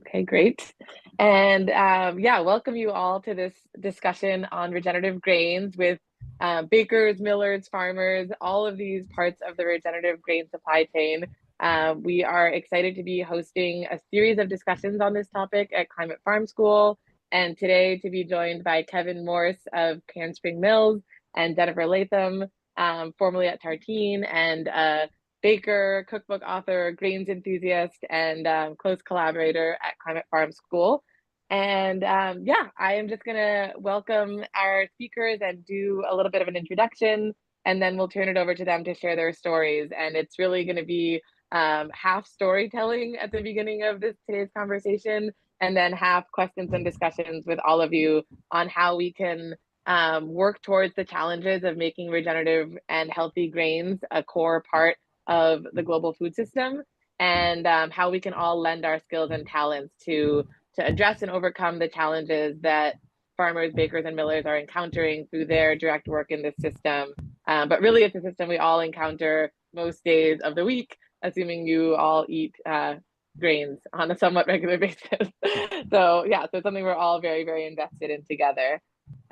Okay, great. And yeah, welcome you all to this discussion on regenerative grains with bakers, millers, farmers, all of these parts of the regenerative grain supply chain. We are excited to be hosting a series of discussions on this topic at Climate Farm School. And today to be joined by Kevin Morse of Can Spring Mills and Jennifer Latham, formerly at Tartine, and baker, cookbook author, grains enthusiast, and close collaborator at Climate Farm School. And yeah, I am just going to welcome our speakers and do a little bit of an introduction, and then we'll turn it over to them to share their stories. And it's really going to be half storytelling at the beginning of today's conversation, and then half questions and discussions with all of you on how we can work towards the challenges of making regenerative and healthy grains a core part of the global food system, and how we can all lend our skills and talents to address and overcome the challenges that farmers, bakers, and millers are encountering through their direct work in this system. But really, it's a system we all encounter most days of the week, assuming you all eat grains on a somewhat regular basis. So yeah, so it's something we're all very, very invested in together.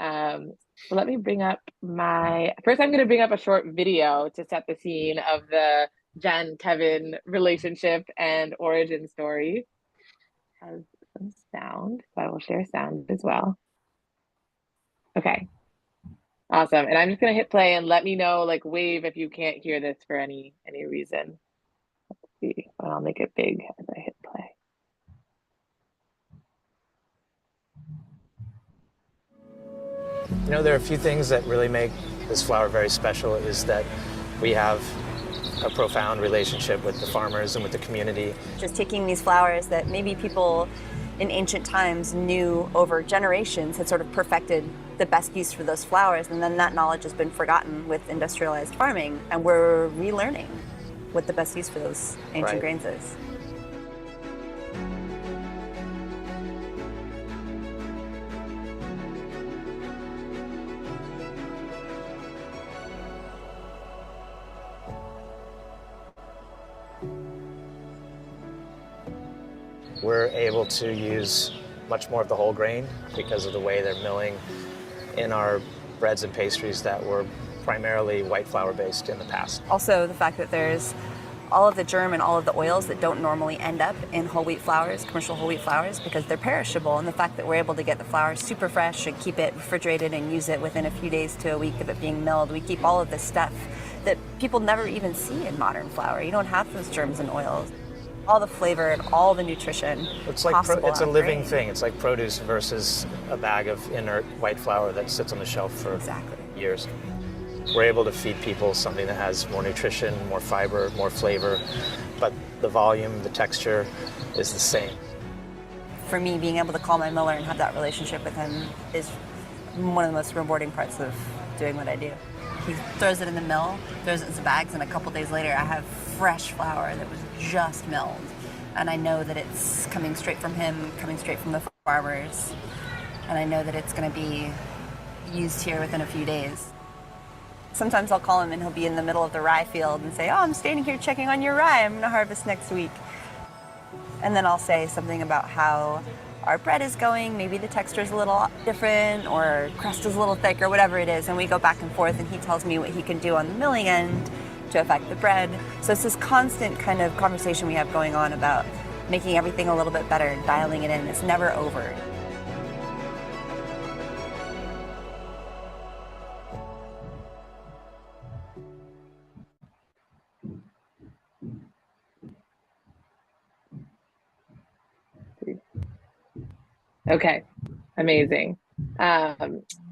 So let me bring up first I'm going to bring up a short video to set the scene of the Jen-Kevin relationship and origin story. It has some sound, so I will share sound as well. Okay, awesome. And I'm just going to hit play and let me know, like wave if you can't hear this for any reason. Let's see, and I'll make it big as I hit play. You know, there are a few things that really make this flower very special is that we have a profound relationship with the farmers and with the community. Just taking these flowers that maybe people in ancient times knew over generations had sort of perfected the best use for those flowers, and then that knowledge has been forgotten with industrialized farming, and we're relearning what the best use for those ancient grains is. We're able to use much more of the whole grain because of the way they're milling in our breads and pastries that were primarily white flour based in the past. Also, the fact that there's all of the germ and all of the oils that don't normally end up in whole wheat flours, commercial whole wheat flours, because they're perishable, and the fact that we're able to get the flour super fresh and keep it refrigerated and use it within a few days to a week of it being milled. We keep all of this stuff that people never even see in modern flour. You don't have those germs and oils. All the flavor and all the nutrition. It's like it's a living thing. It's like produce versus a bag of inert white flour that sits on the shelf for years. We're able to feed people something that has more nutrition, more fiber, more flavor, but the volume, the texture is the same. For me, being able to call my miller and have that relationship with him is one of the most rewarding parts of doing what I do. He throws it in the mill, throws it into bags, and a couple days later I have fresh flour that was just milled. And I know that it's coming straight from him, coming straight from the farmers. And I know that it's going to be used here within a few days. Sometimes I'll call him and he'll be in the middle of the rye field and say, "Oh, I'm standing here checking on your rye. I'm going to harvest next week." And then I'll say something about how our bread is going, maybe the texture is a little different or crust is a little thick or whatever it is, and we go back and forth and he tells me what he can do on the milling end to affect the bread. So it's this constant kind of conversation we have going on about making everything a little bit better and dialing it in. It's never over. Okay, amazing.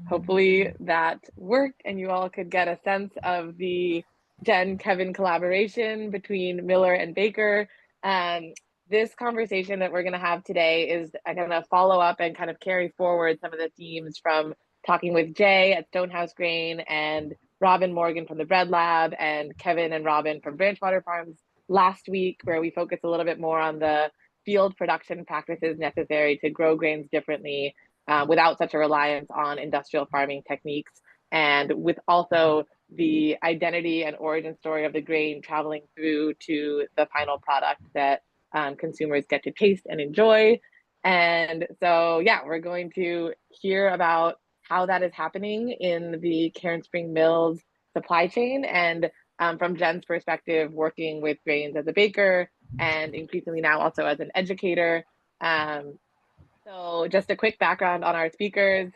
Hopefully that worked and you all could get a sense of the Jen-Kevin collaboration between Miller and Baker. This conversation that we're going to have today is going to follow up and kind of carry forward some of the themes from talking with Jay at Stonehouse Grain and Robin Morgan from the Bread Lab and Kevin and Robin from Branchwater Farms last week, where we focused a little bit more on the field production practices necessary to grow grains differently without such a reliance on industrial farming techniques, and with also the identity and origin story of the grain traveling through to the final product that consumers get to taste and enjoy. And so, yeah, we're going to hear about how that is happening in the Cairn Spring Mills supply chain, and from Jen's perspective, working with grains as a baker and increasingly now also as an educator. Um, so just a quick background on our speakers.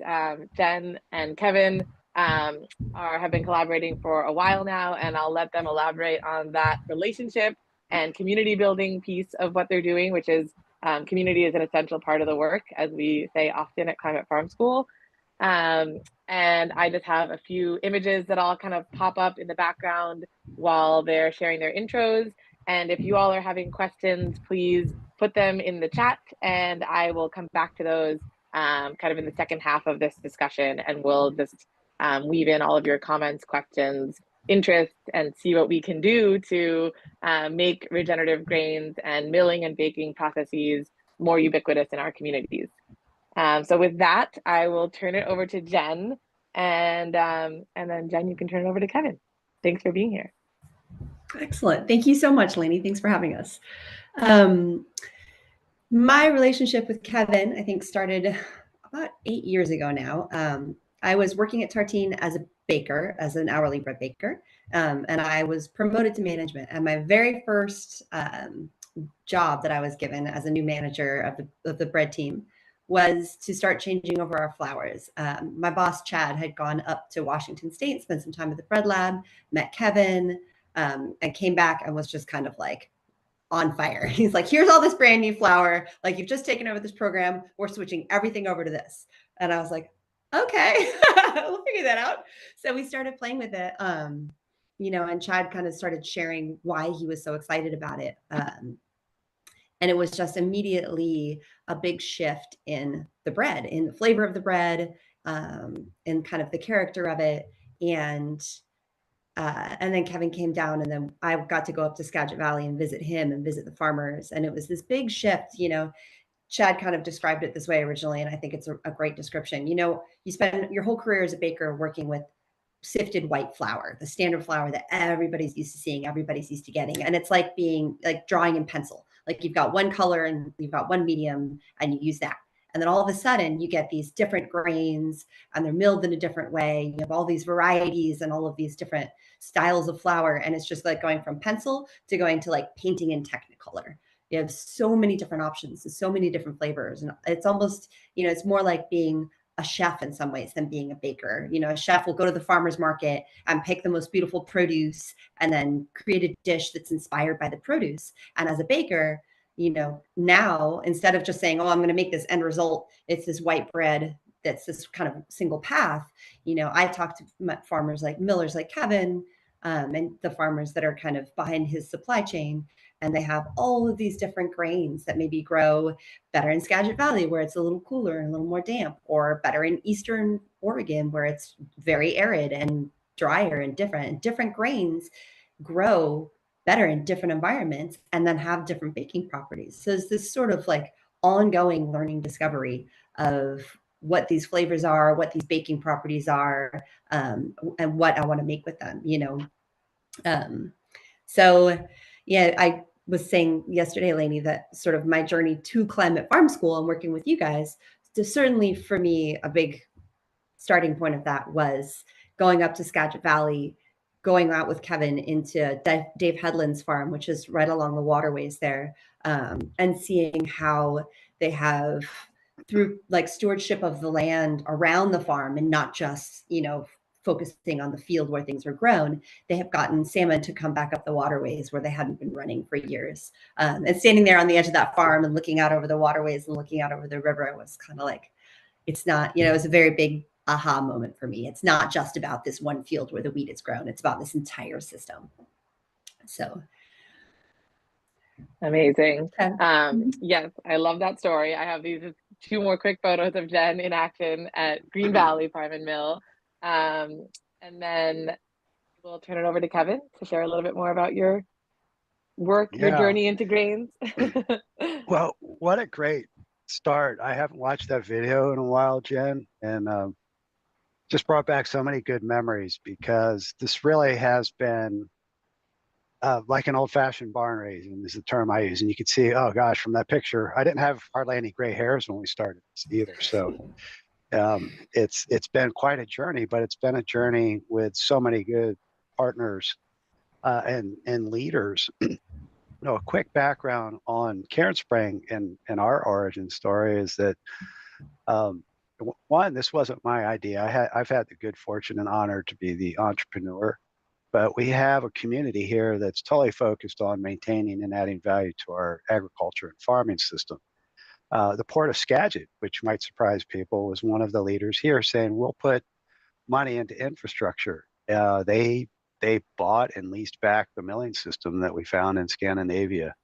Jen and Kevin have been collaborating for a while now, and I'll let them elaborate on that relationship and community building piece of what they're doing, which is community is an essential part of the work, as we say often at Climate Farm School. Um, and I just have a few images that all kind of pop up in the background while they're sharing their intros. And if you all are having questions, please put them in the chat, and I will come back to those kind of in the second half of this discussion, and we'll just weave in all of your comments, questions, interests, and see what we can do to make regenerative grains and milling and baking processes more ubiquitous in our communities. So with that, I will turn it over to Jen, and then Jen, you can turn it over to Kevin. Thanks for being here. Excellent. Thank you so much, Lainey. Thanks for having us. My relationship with Kevin, I think, started about 8 years ago now. I was working at Tartine as a baker, as an hourly bread baker, and I was promoted to management. And my very first job that I was given as a new manager of the bread team was to start changing over our flours. My boss, Chad, had gone up to Washington State, spent some time at the bread lab, met Kevin, and came back and was just kind of like on fire. He's like, here's all this brand new flour. Like, you've just taken over this program. We're switching everything over to this. And I was like, okay, we'll figure that out. So we started playing with it, and Chad kind of started sharing why he was so excited about it. And it was just immediately a big shift in the bread, in the flavor of the bread, and kind of the character of it. And then Kevin came down, and then I got to go up to Skagit Valley and visit him and visit the farmers. And it was this big shift. Chad kind of described it this way originally, and I think it's a great description. You spend your whole career as a baker working with sifted white flour, the standard flour that everybody's used to seeing, everybody's used to getting. And it's like drawing in pencil. Like, you've got one color and you've got one medium, and you use that. And then all of a sudden you get these different grains, and they're milled in a different way. You have all these varieties and all of these different styles of flour. And it's just like going from pencil to going to like painting in Technicolor. You have so many different options and so many different flavors. And it's almost, it's more like being a chef in some ways than being a baker. A chef will go to the farmer's market and pick the most beautiful produce and then create a dish that's inspired by the produce. And as a baker, now, instead of just saying, oh, I'm going to make this end result, it's this white bread that's this kind of single path. I talk to farmers like millers like Kevin, and the farmers that are kind of behind his supply chain. And they have all of these different grains that maybe grow better in Skagit Valley, where it's a little cooler and a little more damp, or better in Eastern Oregon, where it's very arid and drier and different. And different grains grow better in different environments and then have different baking properties. So it's this sort of like ongoing learning discovery of what these flavors are, what these baking properties are, and what I want to make with them, So yeah, I was saying yesterday, Lainey, that sort of my journey to Climate Farm School and working with you guys, certainly for me, a big starting point of that was going up to Skagit Valley, going out with Kevin into Dave Headland's farm, which is right along the waterways there, and seeing how they have, through like stewardship of the land around the farm and not just, focusing on the field where things were grown, they have gotten salmon to come back up the waterways where they hadn't been running for years. And standing there on the edge of that farm and looking out over the waterways and looking out over the river was kind of like, it's not, it was a very big aha moment for me. It's not just about this one field where the wheat is grown. It's about this entire system. So. Amazing. Yes, I love that story. I have these 2 more quick photos of Jen in action at Green Valley Farm and Mill. And then we'll turn it over to Kevin to share a little bit more about your work, your journey into grains. Well, what a great start. I haven't watched that video in a while, Jen, and just brought back so many good memories, because this really has been like an old-fashioned barn raising is the term I use. And you could see, oh gosh, from that picture, I didn't have hardly any gray hairs when we started this either. So it's been quite a journey, but it's been a journey with so many good partners and leaders. A quick background on Cairn Spring and our origin story is that um, one, this wasn't my idea. I've had the good fortune and honor to be the entrepreneur, but we have a community here that's totally focused on maintaining and adding value to our agriculture and farming system. The Port of Skagit, which might surprise people, was one of the leaders here saying, we'll put money into infrastructure. They bought and leased back the milling system that we found in Scandinavia.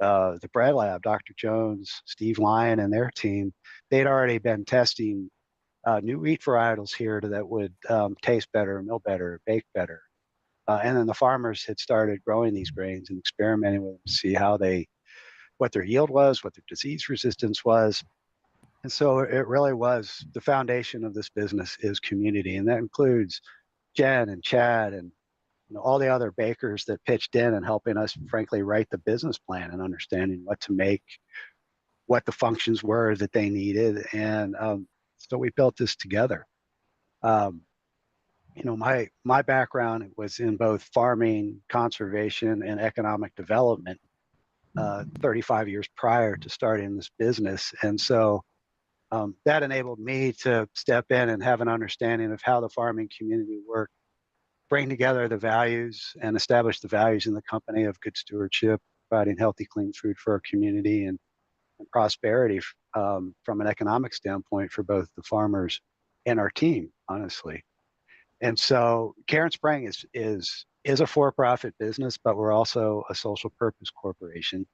The bread lab, Dr. Jones, Steve Lyon, and their team, they'd already been testing new wheat varietals here that would taste better, mill better, bake better. And then the farmers had started growing these grains and experimenting with them to see what their yield was, what their disease resistance was. And so it really was the foundation of this business is community. And that includes Jen and Chad and all the other bakers that pitched in and helping us, frankly, write the business plan and understanding what to make, what the functions were that they needed. And so we built this together. My background was in both farming, conservation, and economic development 35 years prior to starting this business. And so that enabled me to step in and have an understanding of how the farming community worked, bring together the values and establish the values in the company of good stewardship, providing healthy, clean food for our community and prosperity from an economic standpoint for both the farmers and our team, honestly. And so Cairn Spring is a for-profit business, but we're also a social purpose corporation.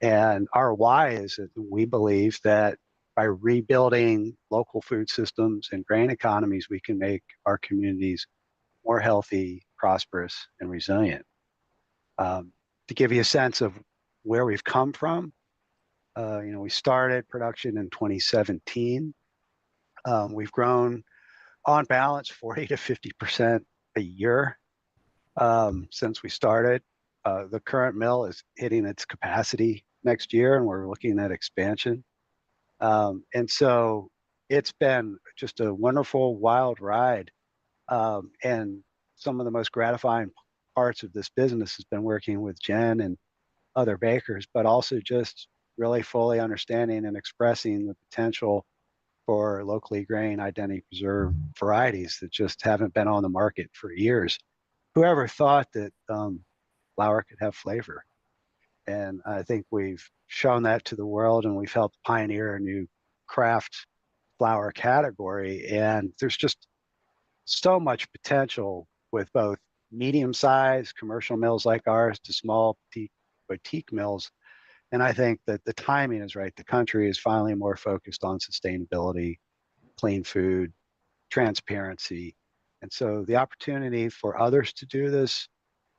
And our why is that we believe that by rebuilding local food systems and grain economies, we can make our communities more healthy, prosperous, and resilient. To give you a sense of where we've come from, we started production in 2017. We've grown on balance 40 to 50% a year since we started. The current mill is hitting its capacity next year, and we're looking at expansion. And so it's been just a wonderful, wild ride. And some of the most gratifying parts of this business has been working with Jen and other bakers, but also just really fully understanding and expressing the potential for locally grain identity preserved varieties that just haven't been on the market for years. Whoever thought that flour could have flavor? And I think we've shown that to the world, and we've helped pioneer a new craft flour category. And there's just so much potential with both medium-sized commercial mills like ours to small boutique mills. And I think that the timing is right. The country is finally more focused on sustainability, clean food, transparency. And so the opportunity for others to do this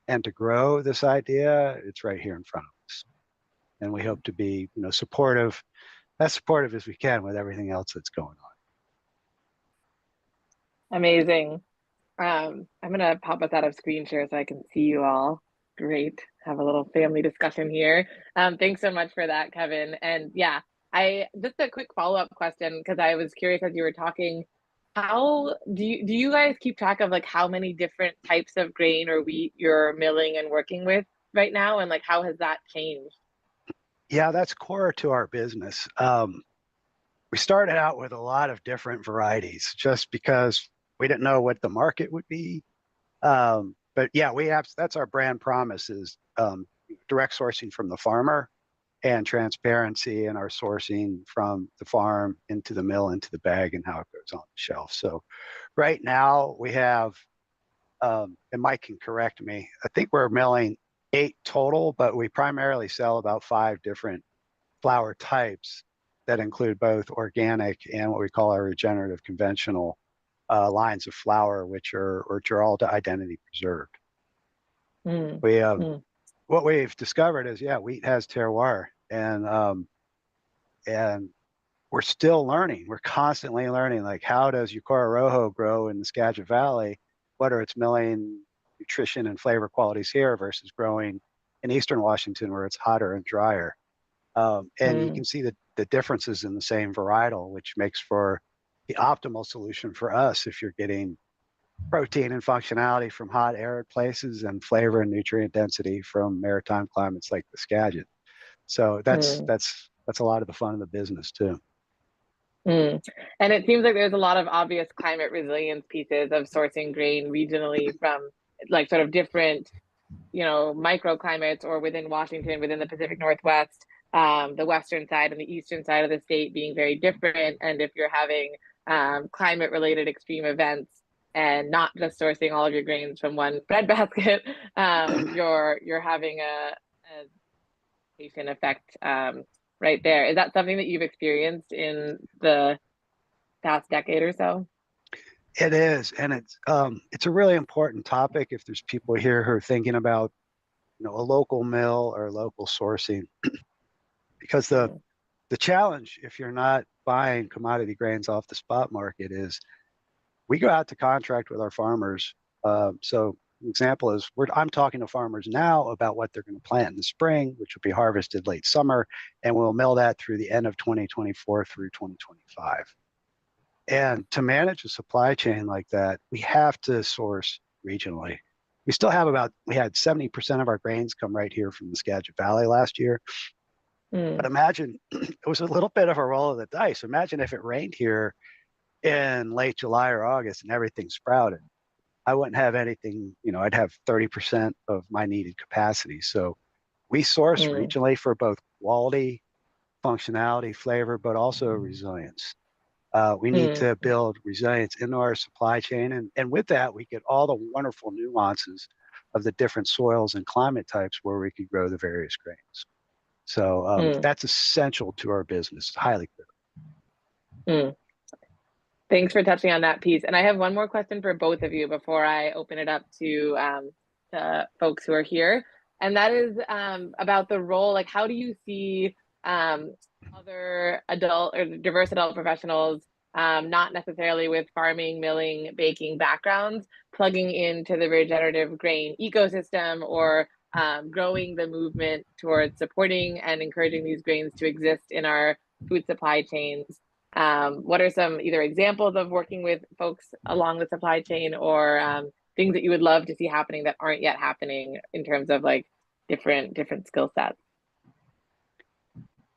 and to grow this idea, it's right here in front of us. And we hope to be, supportive, as supportive as we can with everything else that's going on. Amazing. I'm gonna pop us out of screen share so I can see you all. Great. Have a little family discussion here. Thanks so much for that, Kevin. And yeah, I just a quick follow-up question because I was curious as you were talking, how do you guys keep track of like how many different types of grain or wheat you're milling and working with right now, and like how has that changed? Yeah, that's core to our business. We started out with a lot of different varieties just because we didn't know what the market would be. But yeah, that's our brand promise is direct sourcing from the farmer and transparency in our sourcing from the farm into the mill, into the bag, and how it goes on the shelf. So right now we have, and Mike can correct me, I think we're milling 8 total, but we primarily sell about 5 different flour types that include both organic and what we call our regenerative conventional lines of flour, which are all identity preserved. What we've discovered is, wheat has terroir, and we're still learning. We're constantly learning, like how does Yukara Rojo grow in the Skagit Valley? What are its milling nutrition and flavor qualities here versus growing in Eastern Washington where it's hotter and drier. And you can see the differences in the same varietal, which makes for the optimal solution for us if you're getting protein and functionality from hot, arid places and flavor and nutrient density from maritime climates like the Skagit. So that's a lot of the fun of the business too. And it seems like there's a lot of obvious climate resilience pieces of sourcing grain regionally from like sort of different, you know, microclimates or within Washington, within the Pacific Northwest, the western side and the eastern side of the state being very different. And if you're having climate related extreme events and not just sourcing all of your grains from one breadbasket, you're having a patient effect right there. Is that something that you've experienced in the past decade or so? It is, and it's a really important topic if there's people here who are thinking about, you know, a local mill or local sourcing, because the challenge if you're not buying commodity grains off the spot market is we go out to contract with our farmers. So an example is I'm talking to farmers now about what they're going to plant in the spring, which will be harvested late summer, and we'll mill that through the end of 2024 through 2025. And to manage a supply chain like that, we have to source regionally. We still have we had 70% of our grains come right here from the Skagit Valley last year. But imagine, it was a little bit of a roll of the dice. Imagine if it rained here in late July or August and everything sprouted. I wouldn't have anything, you know, I'd have 30% of my needed capacity. So we source regionally for both quality, functionality, flavor, but also resilience. We need to build resilience into our supply chain. And with that, we get all the wonderful nuances of the different soils and climate types where we could grow the various grains. So that's essential to our business, highly critical. Thanks for touching on that piece. And I have one more question for both of you before I open it up to the folks who are here. And that is about the role, like how do you see other adult or diverse adult professionals, not necessarily with farming, milling, baking backgrounds, plugging into the regenerative grain ecosystem or growing the movement towards supporting and encouraging these grains to exist in our food supply chains? What are some either examples of working with folks along the supply chain or things that you would love to see happening that aren't yet happening in terms of like different skill sets?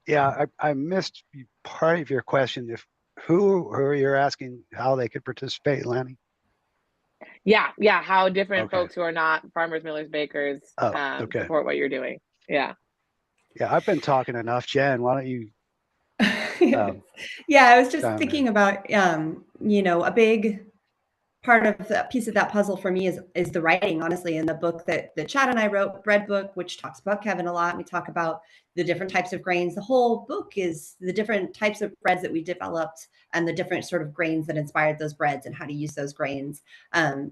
Yeah, I missed part of your question. If who you're asking how they could participate, Lanny? Yeah, how different folks who are not farmers, millers, bakers support what you're doing. Yeah, I've been talking enough. Jen, why don't you? Yeah, I was just thinking about, you know, a big part of the piece of that puzzle for me is the writing, honestly, in the book that Chad and I wrote, Bread Book, which talks about Kevin a lot. We talk about the different types of grains. The whole book is the different types of breads that we developed and the different sort of grains that inspired those breads and how to use those grains.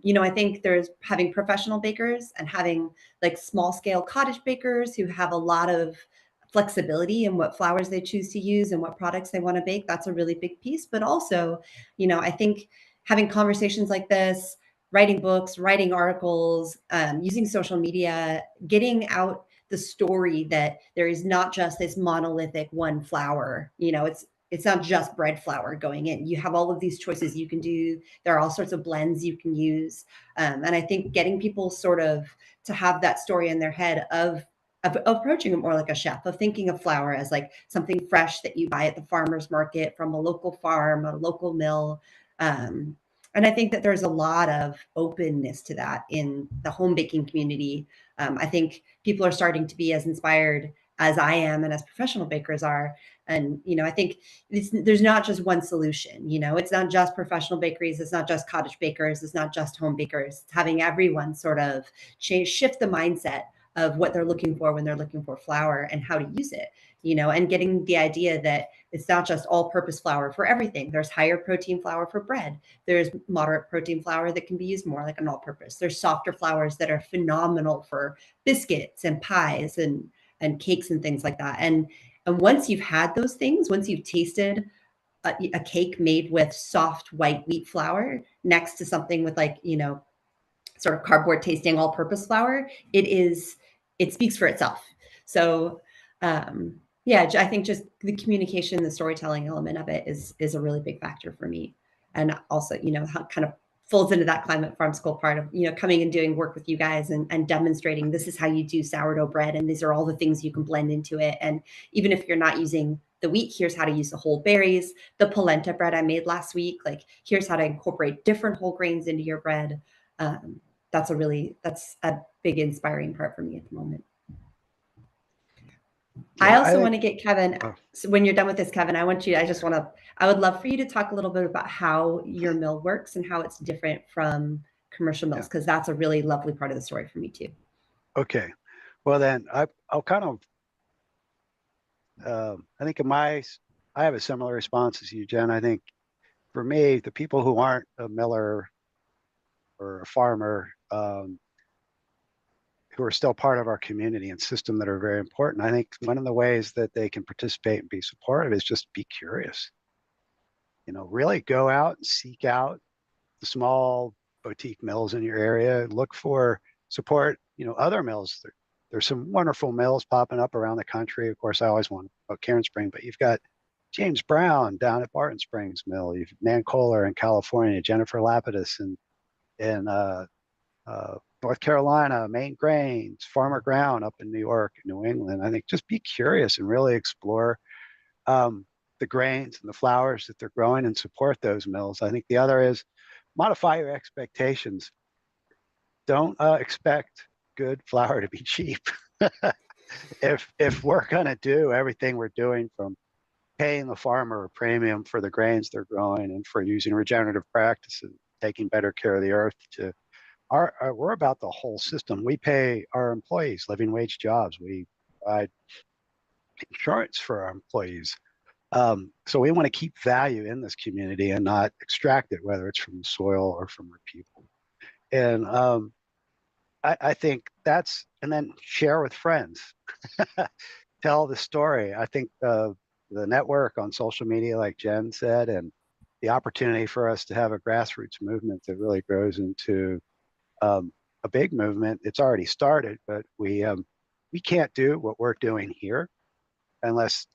You know, I think there's having professional bakers and having like small scale cottage bakers who have a lot of flexibility in what flours they choose to use and what products they want to bake. That's a really big piece. But also, you know, I think having conversations like this, writing books, writing articles, using social media, getting out the story that there is not just this monolithic one flour. You know, it's not just bread flour going in. You have all of these choices you can do. There are all sorts of blends you can use. And I think getting people sort of to have that story in their head of approaching it more like a chef, of thinking of flour as like something fresh that you buy at the farmer's market from a local farm, a local mill. And I think that there's a lot of openness to that in the home baking community. I think people are starting to be as inspired as I am and as professional bakers are. And, you know, I think there's not just one solution. You know, it's not just professional bakeries. It's not just cottage bakers. It's not just home bakers. It's having everyone sort of shift the mindset of what they're looking for when they're looking for flour and how to use it, you know, and getting the idea that it's not just all purpose flour for everything. There's higher protein flour for bread. There's moderate protein flour that can be used more like an all purpose. There's softer flours that are phenomenal for biscuits and pies and cakes and things like that. And once you've had those things, once you've tasted a cake made with soft white wheat flour next to something with like, you know, sort of cardboard tasting all-purpose flour, it speaks for itself. So yeah, I think just the communication, the storytelling element of it is a really big factor for me. And also, how kind of folds into that climate farm school part of, coming and doing work with you guys and demonstrating this is how you do sourdough bread. And these are all the things you can blend into it. And even if you're not using the wheat, here's how to use the whole berries. The polenta bread I made last week, like here's how to incorporate different whole grains into your bread. That's a big inspiring part for me at the moment. Yeah, I also want to get Kevin, so when you're done with this, Kevin, I would love for you to talk a little bit about how your mill works and how it's different from commercial mills, because that's a really lovely part of the story for me too. Okay. Well, then I'll kind of, I think I have a similar response as you, Jen. I think for me, the people who aren't a miller or a farmer, who are still part of our community and system that are very important, I think one of the ways that they can participate and be supportive is just be curious. Really go out and seek out the small boutique mills in your area. Look for support, other mills. There's some wonderful mills popping up around the country. Of course, I always want to about Cairn Spring, but you've got James Brown down at Barton Springs Mill. You've Nan Kohler in California, Jennifer Lapidus in North Carolina, Maine Grains, Farmer Ground up in New York, New England. I think just be curious and really explore the grains and the flours that they're growing and support those mills. I think the other is modify your expectations. Don't expect good flour to be cheap. If we're going to do everything we're doing, from paying the farmer a premium for the grains they're growing and for using regenerative practices, taking better care of the earth, to we're about the whole system. We pay our employees living wage jobs. We provide insurance for our employees. So we want to keep value in this community and not extract it, whether it's from the soil or from our people. And I think and then share with friends, tell the story. I think the network on social media, like Jen said, and the opportunity for us to have a grassroots movement that really grows into a big movement. It's already started, but we can't do what we're doing here unless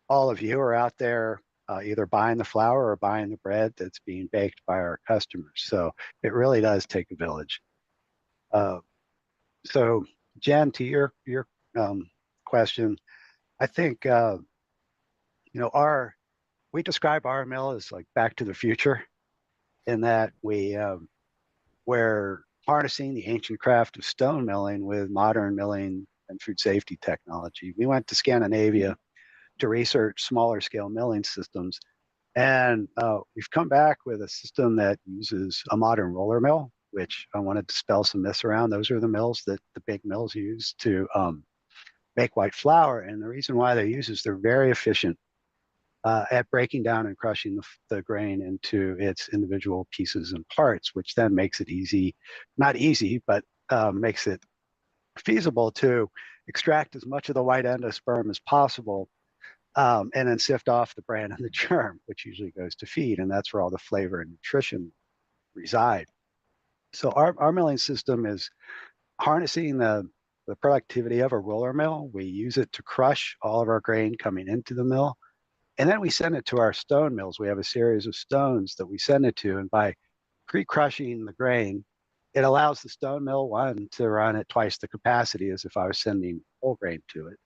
all of you are out there either buying the flour or buying the bread that's being baked by our customers. So it really does take a village. So Jen, to your question, I think we describe our mill as like Back to the Future, in that we're harnessing the ancient craft of stone milling with modern milling and food safety technology. We went to Scandinavia to research smaller scale milling systems, and we've come back with a system that uses a modern roller mill, which I want to dispel some myths around. Those are the mills that the big mills use to make white flour, and the reason why they use is they're very efficient at breaking down and crushing the grain into its individual pieces and parts, which then makes it not easy, but makes it feasible to extract as much of the white endosperm as possible, and then sift off the bran and the germ, which usually goes to feed, and that's where all the flavor and nutrition reside. So our milling system is harnessing the productivity of a roller mill. We use it to crush all of our grain coming into the mill, and then we send it to our stone mills. We have a series of stones that we send it to, and by pre-crushing the grain, it allows the stone mill, one, to run at twice the capacity as if I was sending whole grain to it,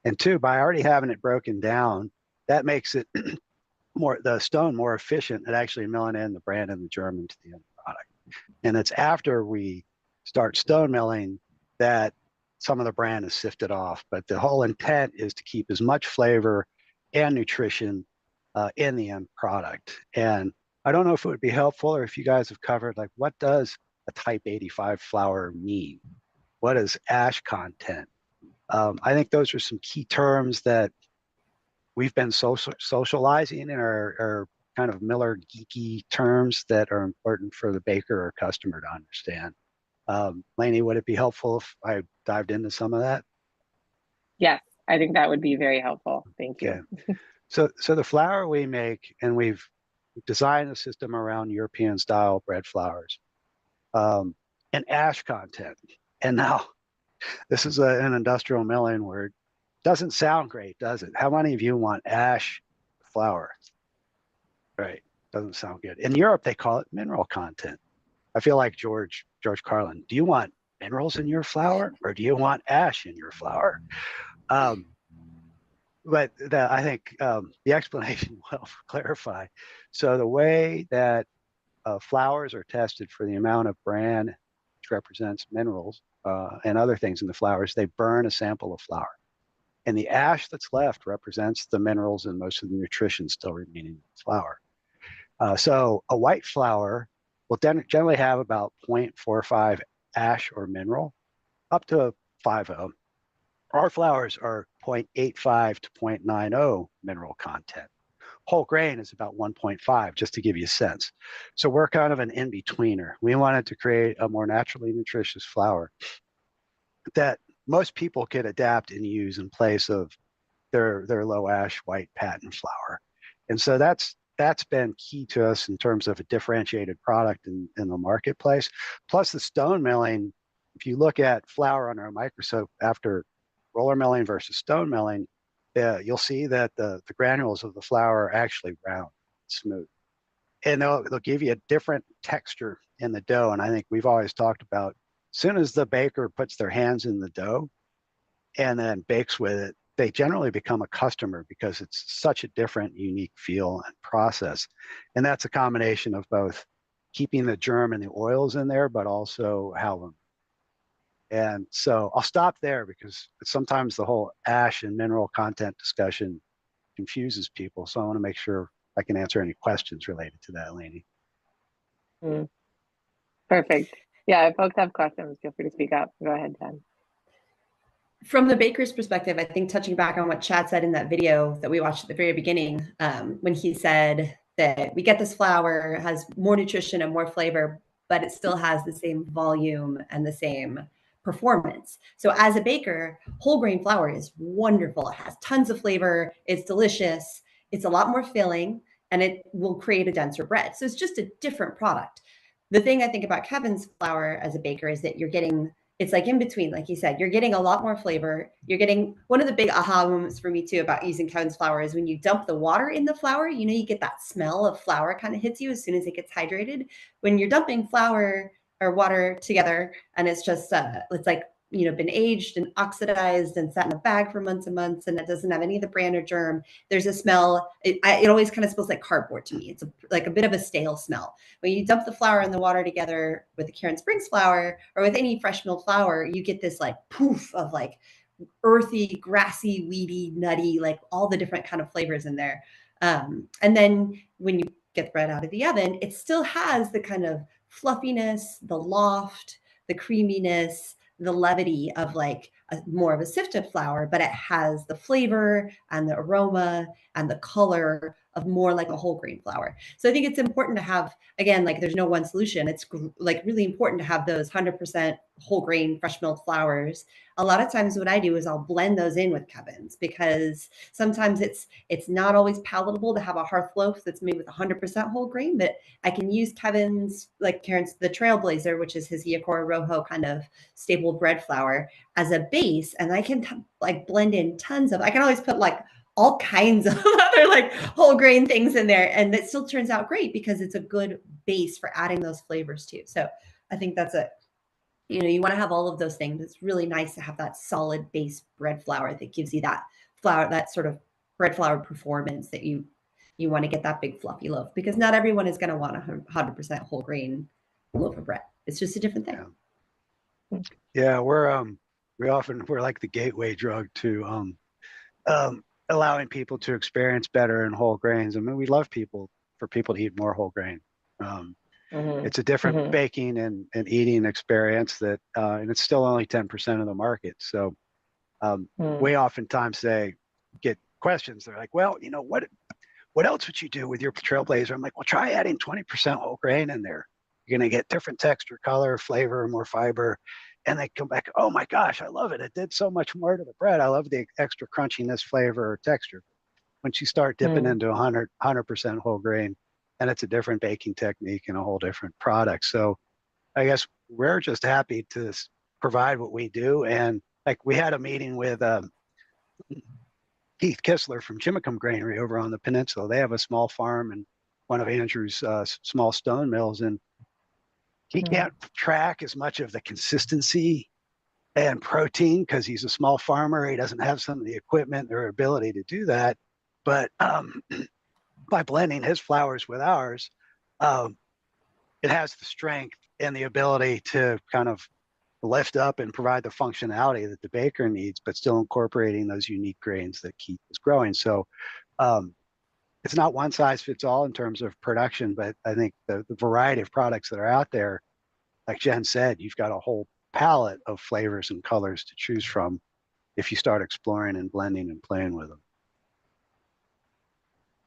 and two, by already having it broken down, that makes it the stone more efficient at actually milling in the bran and the germ into the end product. And it's after we start stone milling that some of the bran is sifted off, but the whole intent is to keep as much flavor and nutrition in the end product. And I don't know if it would be helpful, or if you guys have covered, like, what does a type 85 flour mean? What is ash content? I think those are some key terms that we've been socializing in our kind of Miller geeky terms that are important for the baker or customer to understand. Lainey, would it be helpful if I dived into some of that? Yes, I think that would be very helpful. Thank you. Okay. So the flour we make, and we've designed a system around European style bread flours. And and ash content. And now this is an industrial milling word. Doesn't sound great, does it? How many of you want ash flour? Right, doesn't sound good. In Europe, they call it mineral content. I feel like George Carlin. Do you want minerals in your flour, or do you want ash in your flour? But I think the explanation will clarify. So the way that flours are tested for the amount of bran, which represents minerals, and other things in the flours, they burn a sample of flour. And the ash that's left represents the minerals and most of the nutrition still remaining in the flour. So a white flour will generally have about 0.45 ash or mineral, up to 5.0. Our flours are 0.85 to 0.90 mineral content. Whole grain is about 1.5, just to give you a sense. So we're kind of an in-betweener. We wanted to create a more naturally nutritious flour that most people could adapt and use in place of their low ash white patent flour. And so that's been key to us in terms of a differentiated product in the marketplace. Plus the stone milling, if you look at flour under a microscope after roller milling versus stone milling, you'll see that the granules of the flour are actually round, smooth. And they'll give you a different texture in the dough. And I think we've always talked about, as soon as the baker puts their hands in the dough and then bakes with it, they generally become a customer because it's such a different, unique feel and process. And that's a combination of both keeping the germ and the oils in there, but also how. And so I'll stop there because sometimes the whole ash and mineral content discussion confuses people. So I want to make sure I can answer any questions related to that, Lainey. Perfect. Yeah, if folks have questions, feel free to speak up. Go ahead, Jen. From the baker's perspective, I think touching back on what Chad said in that video that we watched at the very beginning, when he said that we get this flour, has more nutrition and more flavor, but it still has the same volume and the same performance. So as a baker, whole grain flour is wonderful. It has tons of flavor. It's delicious. It's a lot more filling, and it will create a denser bread. So it's just a different product. The thing I think about Kevin's flour as a baker is that you're getting, it's like in between, like you said, you're getting a lot more flavor. You're getting, one of the big aha moments for me too about using Kevin's flour is when you dump the water in the flour, you know, you get that smell of flour kind of hits you as soon as it gets hydrated. When you're dumping flour or water together and it's just, it's like, you know, been aged and oxidized and sat in a bag for months and months, and it doesn't have any of the bran or germ. There's a smell. It always kind of smells like cardboard to me. It's like a bit of a stale smell. When you dump the flour and the water together with the Karen Springs flour or with any fresh milled flour, you get this like poof of like earthy, grassy, weedy, nutty, like all the different kind of flavors in there. And then when you get the bread out of the oven, it still has the kind of fluffiness, the loft, the creaminess, the levity of like more of a sifted flour, but it has the flavor and the aroma and the color of more like a whole grain flour. So I think it's important to have, again, like there's no one solution. It's like really important to have those 100% whole grain fresh milled flours. A lot of times what I do is I'll blend those in with Kevin's because sometimes it's not always palatable to have a hearth loaf that's made with 100% whole grain, but I can use Kevin's, like Karen's, the Trailblazer, which is his Yakora Rojo kind of stable bread flour as a base. And I can like blend in tons of, I can always put like all kinds of other like whole grain things in there. And it still turns out great because it's a good base for adding those flavors too. So I think that's it. You know, you want to have all of those things. It's really nice to have that solid base bread flour that gives you that flour, that sort of bread flour performance that you want to get that big fluffy loaf, because not everyone is going to want a 100% whole grain loaf of bread. It's just a different thing. Yeah, we're like the gateway drug to allowing people to experience better in whole grains. I mean, we love for people to eat more whole grain. It's a different baking and eating experience that, and it's still only 10% of the market. So we oftentimes get questions. They're like, well, you know, what else would you do with your Trailblazer? I'm like, well, try adding 20% whole grain in there. You're going to get different texture, color, flavor, more fiber. And they come back, oh my gosh, I love it. It did so much more to the bread. I love the extra crunchiness, flavor, or texture. Once you start dipping into 100% whole grain, and it's a different baking technique and a whole different product. So I guess we're just happy to provide what we do. And like we had a meeting with Keith Kistler from Chimicum Granary over on the peninsula. They have a small farm and one of Andrew's small stone mills, and he can't track as much of the consistency and protein because he's a small farmer. He doesn't have some of the equipment or ability to do that. But by blending his flours with ours, it has the strength and the ability to kind of lift up and provide the functionality that the baker needs, but still incorporating those unique grains that Keith is growing. So it's not one size fits all in terms of production, but I think the variety of products that are out there, like Jen said, you've got a whole palette of flavors and colors to choose from if you start exploring and blending and playing with them.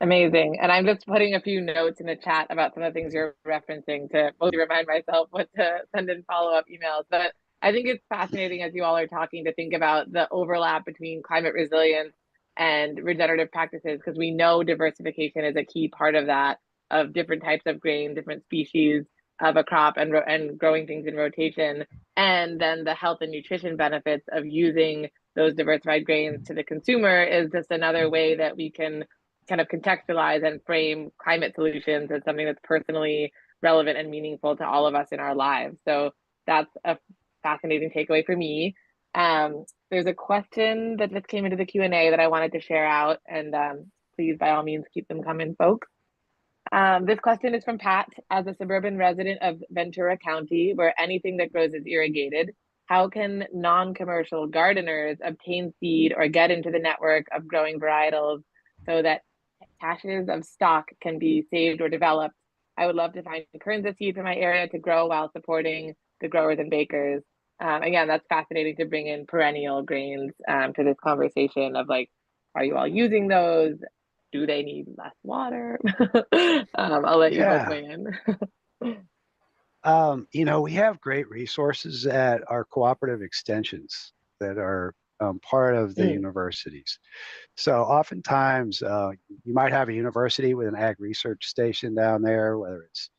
Amazing. And I'm just putting a few notes in the chat about some of the things you're referencing to mostly remind myself what to send in follow-up emails. But I think it's fascinating as you all are talking to think about the overlap between climate resilience and regenerative practices, because we know diversification is a key part of that, of different types of grain, different species of a crop, and growing things in rotation. And then the health and nutrition benefits of using those diversified grains to the consumer is just another way that we can kind of contextualize and frame climate solutions as something that's personally relevant and meaningful to all of us in our lives. So that's a fascinating takeaway for me. There's a question that just came into the Q&A that I wanted to share out, and please, by all means, keep them coming, folks. This question is from Pat. As a suburban resident of Ventura County, where anything that grows is irrigated, how can non-commercial gardeners obtain seed or get into the network of growing varietals so that caches of stock can be saved or developed? I would love to find kernels of seed for my area to grow while supporting the growers and bakers. Again, that's fascinating to bring in perennial grains to this conversation of like, are you all using those? Do they need less water? I'll let you both weigh in. We have great resources at our cooperative extensions that are part of the universities. So oftentimes you might have a university with an ag research station down there, whether it's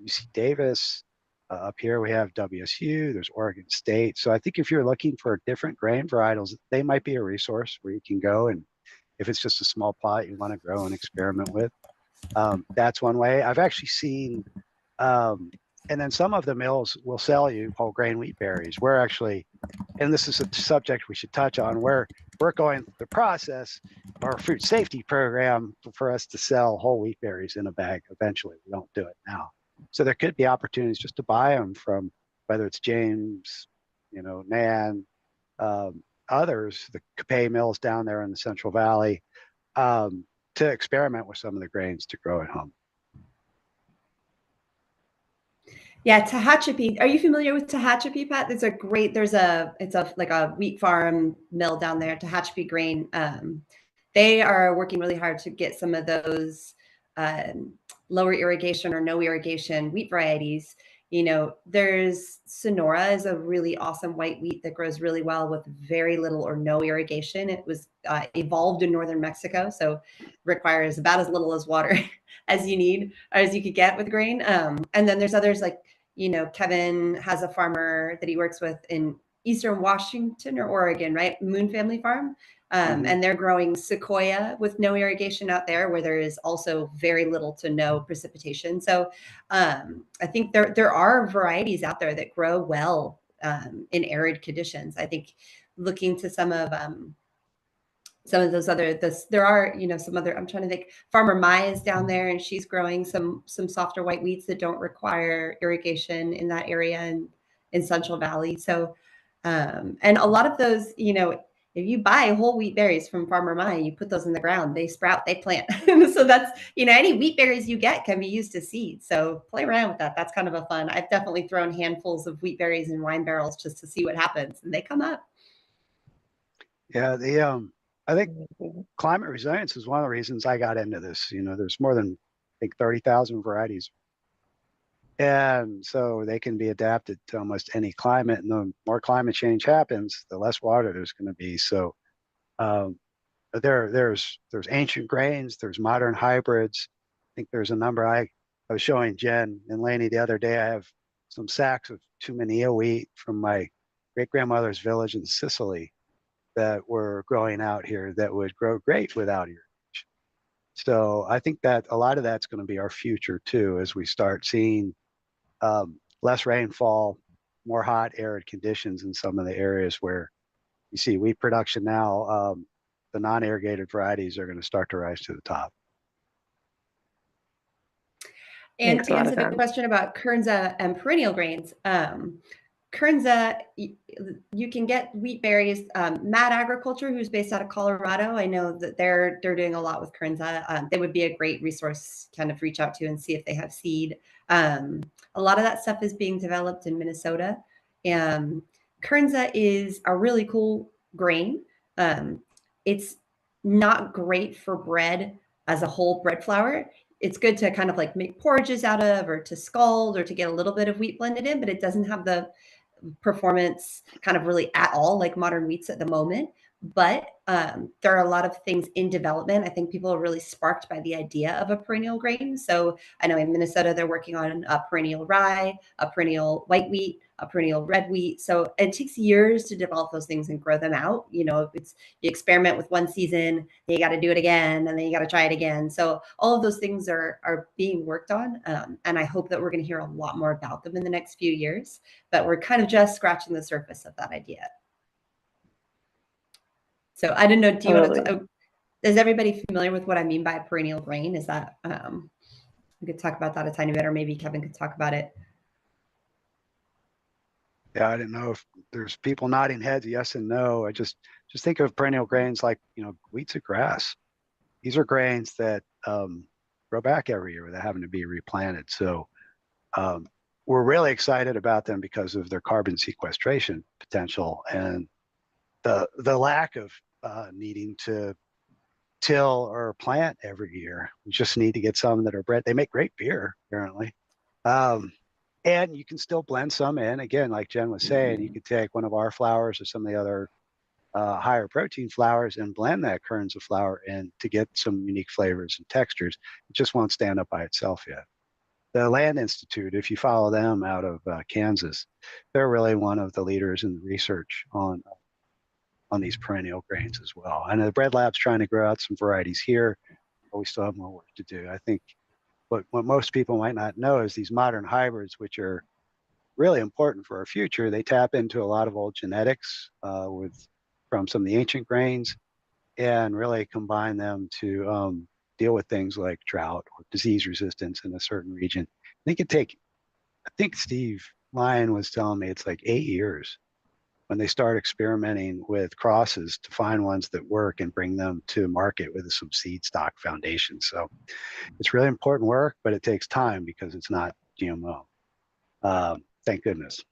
UC Davis, up here we have WSU, there's Oregon State. So I think if you're looking for different grain varietals, they might be a resource where you can go, and if it's just a small plot you want to grow and experiment with, that's one way. I've actually seen, and then some of the mills will sell you whole grain wheat berries. We're actually, and this is a subject we should touch on, where we're going through the process, our food safety program, for us to sell whole wheat berries in a bag eventually. We don't do it now. So there could be opportunities just to buy them from, whether it's James, Nan, others, the Capay mills down there in the Central Valley, to experiment with some of the grains to grow at home. Yeah, Tehachapi. Are you familiar with Tehachapi, Pat? It's like a wheat farm mill down there, Tehachapi Grain. They are working really hard to get some of those lower irrigation or no irrigation wheat varieties. There's Sonora is a really awesome white wheat that grows really well with very little or no irrigation. It was evolved in northern Mexico, so requires about as little as water as you need or as you could get with grain. And then there's others like, Kevin has a farmer that he works with in Eastern Washington or Oregon, right? Moon Family Farm. And they're growing sequoia with no irrigation out there, where there is also very little to no precipitation. So I think there are varieties out there that grow well in arid conditions. I think looking to some of those other, there are, some other, I'm trying to think, Farmer Mai is down there and she's growing some softer white wheats that don't require irrigation in that area in Central Valley. So, and a lot of those, if you buy whole wheat berries from Farmer Mai, you put those in the ground, they sprout, they plant. So that's, any wheat berries you get can be used as seed. So play around with that. That's kind of a fun. I've definitely thrown handfuls of wheat berries in wine barrels just to see what happens, and they come up. Yeah, I think climate resilience is one of the reasons I got into this. There's more than, I think, 30,000 varieties. And so they can be adapted to almost any climate. And the more climate change happens, the less water there's going to be. So there's ancient grains, there's modern hybrids. I think there's a number. I was showing Jen and Laney the other day. I have some sacks of Tumania wheat from my great-grandmother's village in Sicily that were growing out here that would grow great without irrigation. So I think that a lot of that's going to be our future too, as we start seeing less rainfall, more hot, arid conditions in some of the areas where you see wheat production now. The non-irrigated varieties are going to start to rise to the top. And to answer the question about Kernza and perennial grains, Kernza, you can get wheat berries. Mad Agriculture, who's based out of Colorado, I know that they're doing a lot with Kernza. They would be a great resource kind of reach out to and see if they have seed. A lot of that stuff is being developed in Minnesota. Kernza is a really cool grain. It's not great for bread as a whole bread flour. It's good to kind of like make porridges out of, or to scald, or to get a little bit of wheat blended in, but it doesn't have the performance kind of really at all like modern wheats at the moment. But there are a lot of things in development. I think people are really sparked by the idea of a perennial grain. So I know in Minnesota, they're working on a perennial rye, a perennial white wheat, a perennial red wheat. So it takes years to develop those things and grow them out. You know, it's you experiment with one season, then you got to do it again, and then you got to try it again. So all of those things are being worked on. And I hope that we're going to hear a lot more about them in the next few years. But we're kind of just scratching the surface of that idea. So I don't know, do you want to, is everybody familiar with what I mean by a perennial grain? Is that, we could talk about that a tiny bit, or maybe Kevin could talk about it. Yeah, I didn't know if there's people nodding heads, yes and no. I just think of perennial grains like, wheat's a grass. These are grains that grow back every year without having to be replanted. So we're really excited about them because of their carbon sequestration potential and the lack of needing to till or plant every year. We just need to get some that are bred. They make great beer, apparently. And you can still blend some in. Again, like Jen was saying, you could take one of our flours or some of the other higher protein flours and blend that kernza flour in to get some unique flavors and textures. It just won't stand up by itself yet. The Land Institute, if you follow them out of Kansas, they're really one of the leaders in the research on these perennial grains as well. And the Bread Lab's trying to grow out some varieties here, but we still have more work to do. I think what most people might not know is these modern hybrids, which are really important for our future, they tap into a lot of old genetics from some of the ancient grains and really combine them to deal with things like drought or disease resistance in a certain region. I think Steve Lyon was telling me it's like 8 years when they start experimenting with crosses to find ones that work and bring them to market with some seed stock foundation. So it's really important work, but it takes time because it's not GMO. Thank goodness.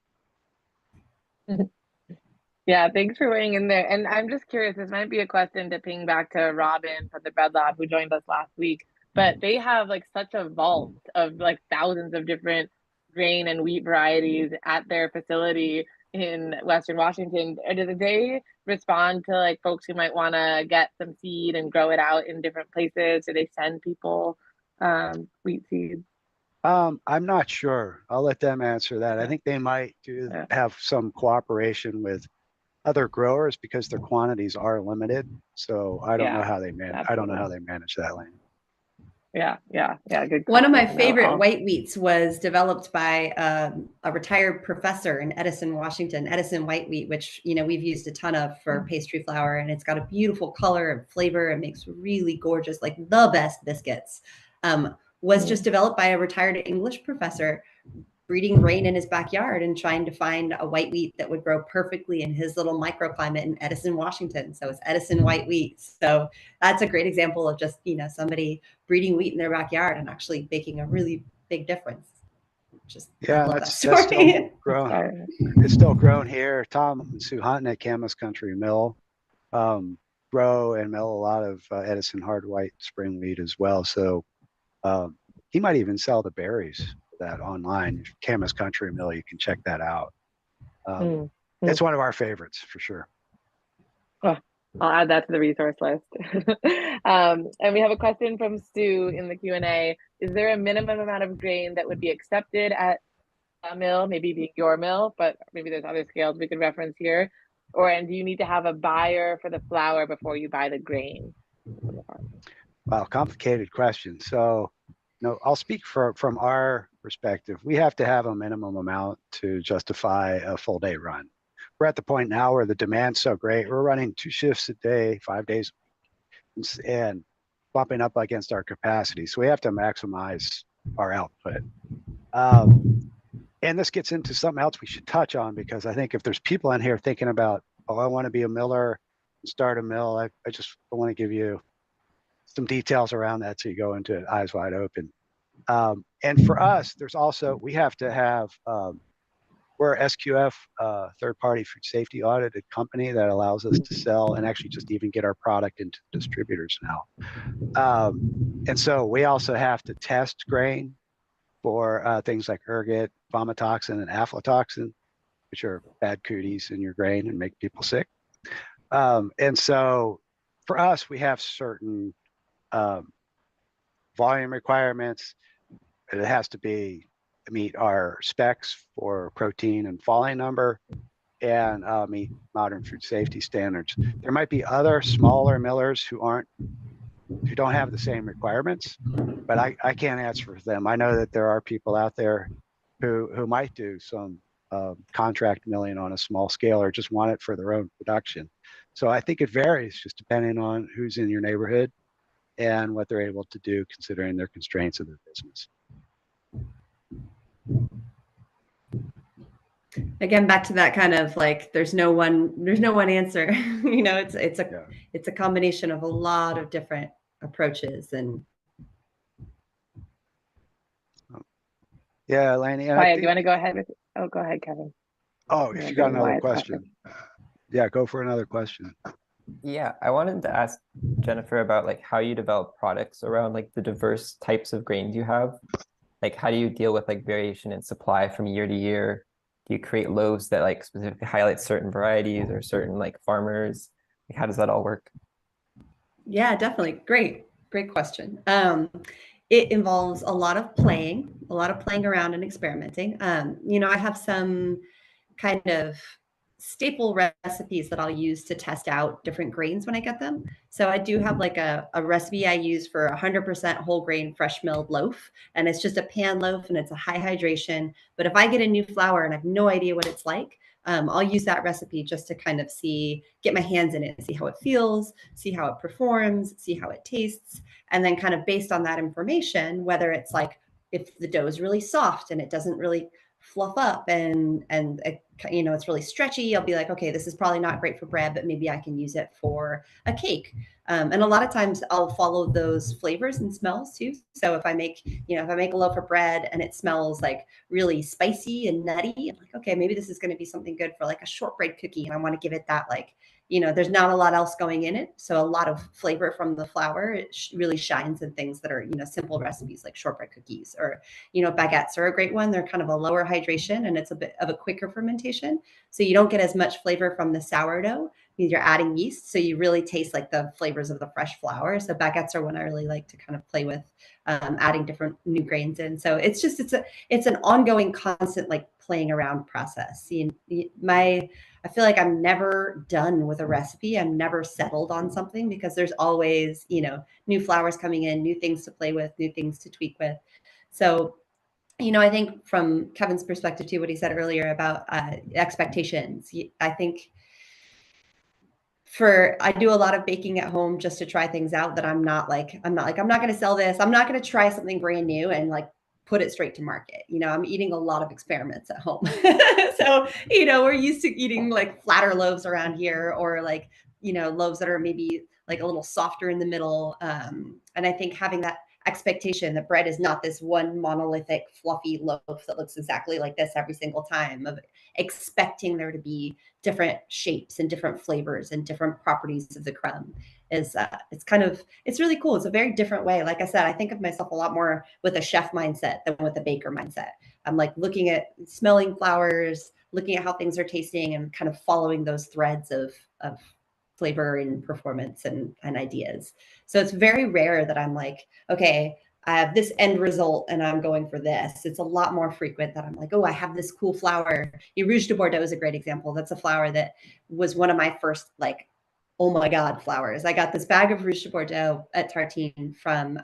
Yeah, thanks for weighing in there. And I'm just curious, this might be a question to ping back to Robin from the Bread Lab who joined us last week, but they have like such a vault of like thousands of different grain and wheat varieties at their facility in Western Washington. Do they respond to like folks who might want to get some seed and grow it out in different places? Do they send people wheat seeds? I'm not sure. I'll let them answer that. I think they might have some cooperation with other growers because their quantities are limited. So I don't know how they manage. I don't know how they manage that land. Yeah. Good. One of my favorite white wheats was developed by a retired professor in Edison, Washington, Edison white wheat, which we've used a ton of for pastry flour, and it's got a beautiful color and flavor. It makes really gorgeous, like the best biscuits. Was just developed by a retired English professor breeding grain in his backyard and trying to find a white wheat that would grow perfectly in his little microclimate in Edison, Washington. So it's Edison white wheat. So that's a great example of just, somebody breeding wheat in their backyard and actually making a really big difference. That's still grown. It's still grown here. Tom and Sue Hunton at Camas Country Mill grow and mill a lot of Edison hard white spring wheat as well. So he might even sell the berries for that online. Camas Country Mill, you can check that out. It's one of our favorites for sure. Oh, I'll add that to the resource list. And we have a question from Stu in the Q&A. Is there a minimum amount of grain that would be accepted at mill, maybe being your mill, but maybe there's other scales we could reference here. And do you need to have a buyer for the flour before you buy the grain from the farm? Wow, complicated question. So, I'll speak from our perspective. We have to have a minimum amount to justify a full day run. We're at the point now where the demand's so great. We're running 2 shifts a day, 5 days, and bumping up against our capacity. So we have to maximize our output. And this gets into something else we should touch on, because I think if there's people in here thinking about, oh, I want to be a miller and start a mill, I just want to give you some details around that so you go into it eyes wide open. And for us, there's also, we have to have, we're SQF, third-party food safety audited company that allows us to sell and actually just even get our product into distributors now. And so we also have to test grain for things like ergot, vomitoxin, and aflatoxin, which are bad cooties in your grain and make people sick. And so for us, we have certain volume requirements. It has to meet our specs for protein and falling number, and meet modern food safety standards. There might be other smaller millers who don't have the same requirements, but I can't answer for them. I know that there are people out there who might do some contract milling on a small scale or just want it for their own production. So I think it varies just depending on who's in your neighborhood and what they're able to do considering their constraints of their business. Again, back to that kind of like, there's no one answer. It's a combination of a lot of different approaches. And yeah, Laney. Do you want to go ahead with? Oh, go ahead, Kevin. Oh, if you got another question, yeah, go for another question. Yeah, I wanted to ask Jennifer about like how you develop products around like the diverse types of grains you have. Like, how do you deal with like variation in supply from year to year? Do you create loaves that like specifically highlight certain varieties or certain like farmers? Like, how does that all work? Yeah, definitely. Great question. It involves a lot of playing around and experimenting. I have some kind of staple recipes that I'll use to test out different grains when I get them. So I do have like a recipe I use for 100% whole grain fresh milled loaf. And it's just a pan loaf and it's a high hydration. But if I get a new flour and I have no idea what it's like, I'll use that recipe just to kind of get my hands in it, see how it feels, see how it performs, see how it tastes. And then kind of based on that information, whether it's like, if the dough is really soft and it doesn't really fluff up and it's really stretchy, I'll be like, okay, this is probably not great for bread, but maybe I can use it for a cake. And a lot of times I'll follow those flavors and smells too. So if I make a loaf of bread and it smells like really spicy and nutty, I'm like, okay, maybe this is going to be something good for like a shortbread cookie. And I want to give it that like, there's not a lot else going in it. So a lot of flavor from the flour, it really shines in things that are, simple recipes like shortbread cookies or, baguettes are a great one. They're kind of a lower hydration and it's a bit of a quicker fermentation. So you don't get as much flavor from the sourdough because you're adding yeast. So you really taste like the flavors of the fresh flour. So baguettes are one I really like to kind of play with, adding different new grains in. So it's an ongoing, constant, like playing around process. I feel like I'm never done with a recipe. I'm never settled on something because there's always, new flours coming in, new things to play with, new things to tweak with. So, I think from Kevin's perspective too, what he said earlier about expectations, I think I do a lot of baking at home just to try things out that I'm not going to sell this. I'm not going to try something brand new and like put it straight to market. I'm eating a lot of experiments at home. So, we're used to eating like flatter loaves around here or like, loaves that are maybe like a little softer in the middle. And I think having that expectation that bread is not this one monolithic fluffy loaf that looks exactly like this every single time, of expecting there to be different shapes and different flavors and different properties of the crumb is it's really cool. It's a very different way. Like I said, I think of myself a lot more with a chef mindset than with a baker mindset. I'm like looking at smelling flours, looking at how things are tasting and kind of following those threads of flavor and performance and ideas. So it's very rare that I'm like, okay, I have this end result and I'm going for this. It's a lot more frequent that I'm like, oh, I have this cool flower. Rouge de Bordeaux is a great example. That's a flower that was one of my first, like, oh my God, flowers. I got this bag of Rouge de Bordeaux at Tartine from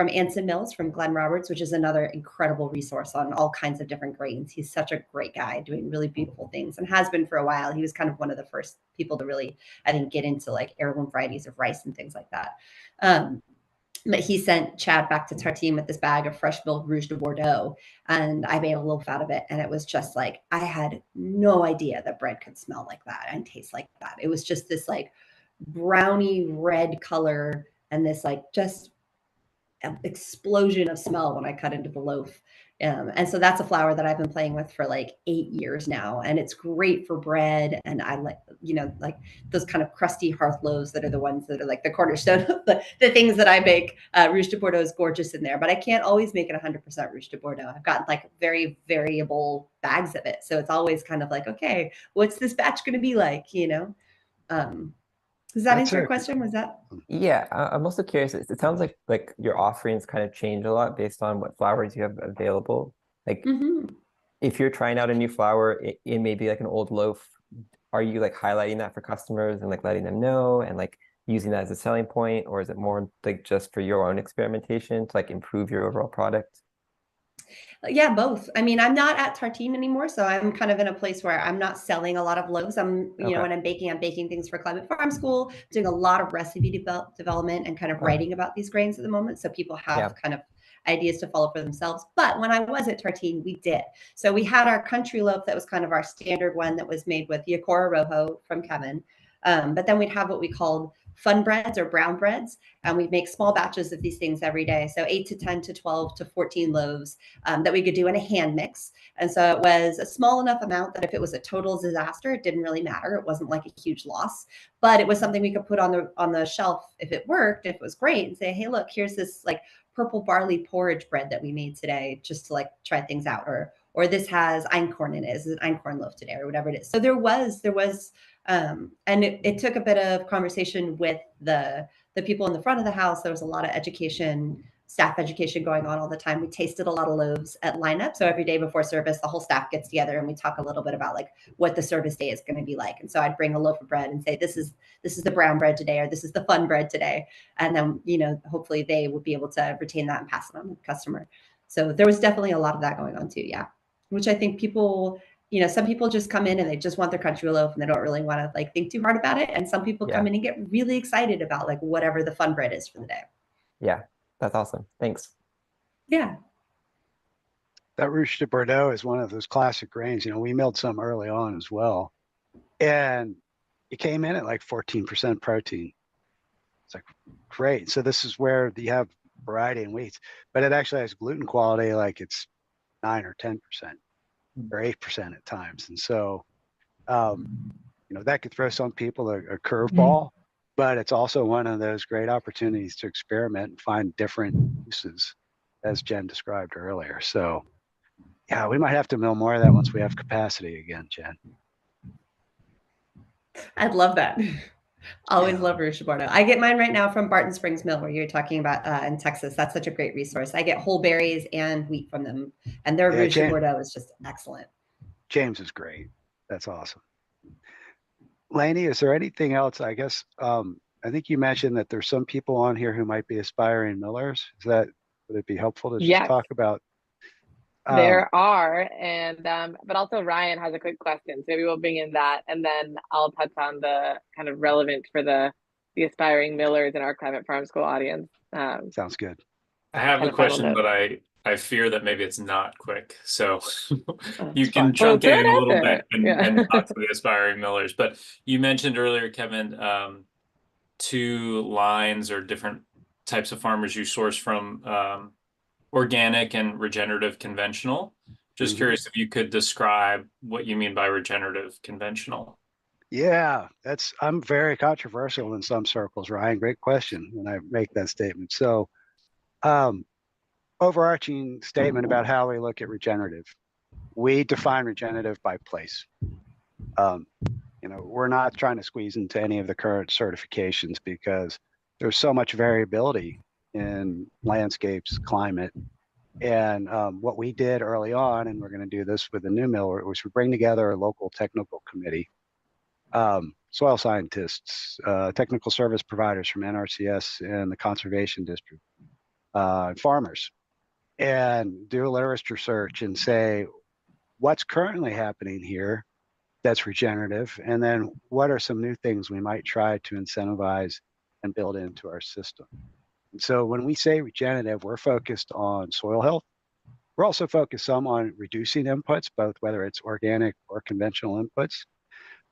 Anson Mills, from Glenn Roberts, which is another incredible resource on all kinds of different grains. He's such a great guy doing really beautiful things, and has been for a while. He was kind of one of the first people to really, I think, get into like heirloom varieties of rice and things like that. But he sent Chad back to Tartine with this bag of fresh milled Rouge de Bordeaux, and I made a loaf out of it. And it was just like, I had no idea that bread could smell like that and taste like that. It was just this like brownie red color and this like just explosion of smell when I cut into the loaf. And so that's a flour that I've been playing with for like 8 years now. And it's great for bread. And I like, like those kind of crusty hearth loaves that are the ones that are like the cornerstone of the things that I make. Rouge de Bordeaux is gorgeous in there, but I can't always make it 100% Rouge de Bordeaux. I've got like very variable bags of it. So it's always kind of like, okay, what's this batch going to be like, does that answer your question? Was that? Yeah, I'm also curious. It sounds like your offerings kind of change a lot based on what flowers you have available. Like if you're trying out a new flower in maybe like an old loaf, are you like highlighting that for customers and like letting them know and like using that as a selling point, or is it more like just for your own experimentation to like improve your overall product? Yeah, both. I mean, I'm not at Tartine anymore, so I'm kind of in a place where I'm not selling a lot of loaves. Okay. When I'm baking things for Climate Farm School, doing a lot of recipe development and kind of writing about these grains at the moment. So people have kind of ideas to follow for themselves. But when I was at Tartine, we did. So we had our country loaf that was kind of our standard one that was made with Yacora Rojo from Kevin. But then we'd have what we called fun breads or brown breads. And we'd make small batches of these things every day. So 8 to 10 to 12 to 14 loaves that we could do in a hand mix. And so it was a small enough amount that if it was a total disaster, it didn't really matter. It wasn't like a huge loss, but it was something we could put on the shelf if it worked, if it was great, and say, hey, look, here's this like purple barley porridge bread that we made today, just to like try things out, or this has einkorn in it. Is an einkorn loaf today, or whatever it is. So there was, and it took a bit of conversation with the people in the front of the house. There was a lot of education, staff education going on all the time. We tasted a lot of loaves at lineup. So every day before service, the whole staff gets together and we talk a little bit about like what the service day is going to be like. And so I'd bring a loaf of bread and say, this is the brown bread today, or this is the fun bread today. And then, hopefully they would be able to retain that and pass it on to the customer. So there was definitely a lot of that going on too. Yeah. Which I think people, some people just come in and they just want their country loaf and they don't really want to like think too hard about it. And some people come in and get really excited about like whatever the fun bread is for the day. Yeah, that's awesome. Thanks. Yeah. That Rouge de Bordeaux is one of those classic grains. We milled some early on as well. And it came in at like 14% protein. It's like, great. So this is where you have variety in wheats, but it actually has gluten quality, like it's 9 or 10% or 8% at times. And so, that could throw some people a curveball, but it's also one of those great opportunities to experiment and find different uses, as Jen described earlier. So yeah, we might have to mill more of that once we have capacity again, Jen. I'd love that. Always love Rouge de Bordeaux. I get mine right now from Barton Springs Mill, where you're talking about in Texas. That's such a great resource. I get whole berries and wheat from them, and their Rouge de Bordeaux is just excellent. James is great. That's awesome. Lainey, is there anything else? I guess I think you mentioned that there's some people on here who might be aspiring millers. Would it be helpful to just talk about? There are, and but also Ryan has a quick question, so maybe we'll bring in that, and then I'll touch on the kind of relevant for the aspiring millers in our Climate Farm School audience. Sounds good. I have a question, but I fear that maybe it's not quick. So you can truncate it a little bit and talk to the aspiring millers. But you mentioned earlier, Kevin, 2 lines or different types of farmers you source from, organic and regenerative conventional. Just curious if you could describe what you mean by regenerative conventional. Yeah, I'm very controversial in some circles, Ryan. Great question when I make that statement. So overarching statement about how we look at regenerative. We define regenerative by place. We're not trying to squeeze into any of the current certifications because there's so much variability in landscapes, climate. And what we did early on, and we're going to do this with the new mill, was we bring together a local technical committee, soil scientists, technical service providers from NRCS and the conservation district, farmers, and do a literature search and say, what's currently happening here that's regenerative, and then what are some new things we might try to incentivize and build into our system. And so when we say regenerative, we're focused on soil health. We're also focused some on reducing inputs, both whether it's organic or conventional inputs.